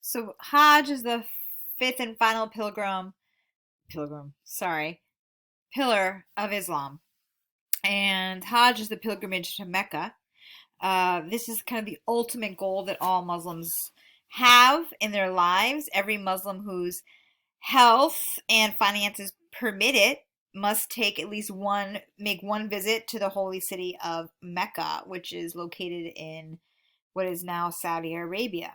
So Hajj is the fifth and final pillar of Islam. And Hajj is the pilgrimage to Mecca. This is kind of the ultimate goal that all Muslims have in their lives. Every Muslim whose health and finances permit it must make one visit to the holy city of Mecca, which is located in what is now Saudi Arabia.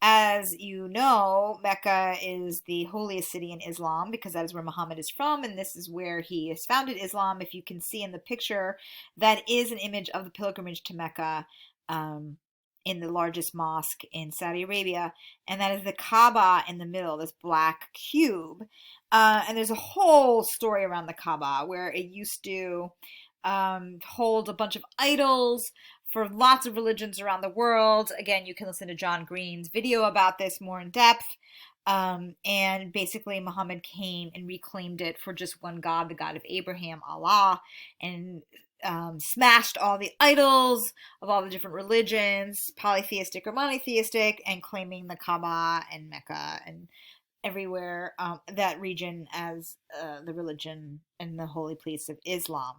As you know, Mecca is the holiest city in Islam because that is where Muhammad is from, and this is where he has founded Islam. If you can see in the picture, that is an image of the pilgrimage to Mecca um, in the largest mosque in Saudi Arabia, and that is the Kaaba in the middle, this black cube. And there's a whole story around the Kaaba where it used to hold a bunch of idols for lots of religions around the world. Again, you can listen to John Green's video about this more in depth. And basically, Muhammad came and reclaimed it for just one God, the God of Abraham, Allah, and smashed all the idols of all the different religions, polytheistic or monotheistic, and claiming the Kaaba and Mecca and everywhere, that region as the religion and the holy place of Islam.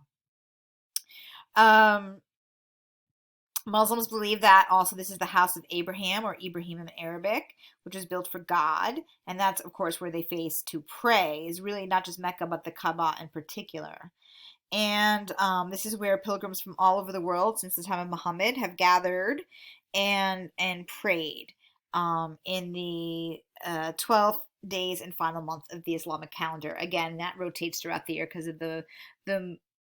Um, Muslims believe that also this is the house of Abraham, or Ibrahim in Arabic, which was built for God. And that's, of course, where they face to pray, is really not just Mecca, but the Kaaba in particular. And this is where pilgrims from all over the world since the time of Muhammad have gathered and prayed in the 12th days and final month of the Islamic calendar. Again, that rotates throughout the year because of the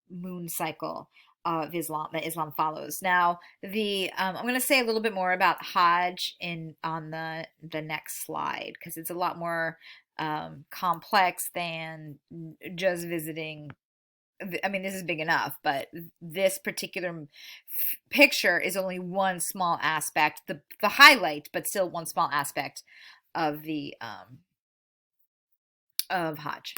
moon cycle of Islam that Islam follows. Now, the I'm going to say a little bit more about Hajj in on the next slide because it's a lot more complex than just visiting. I mean, this is big enough, but this particular picture is only one small aspect, the highlight, but still one small aspect of the of Hajj.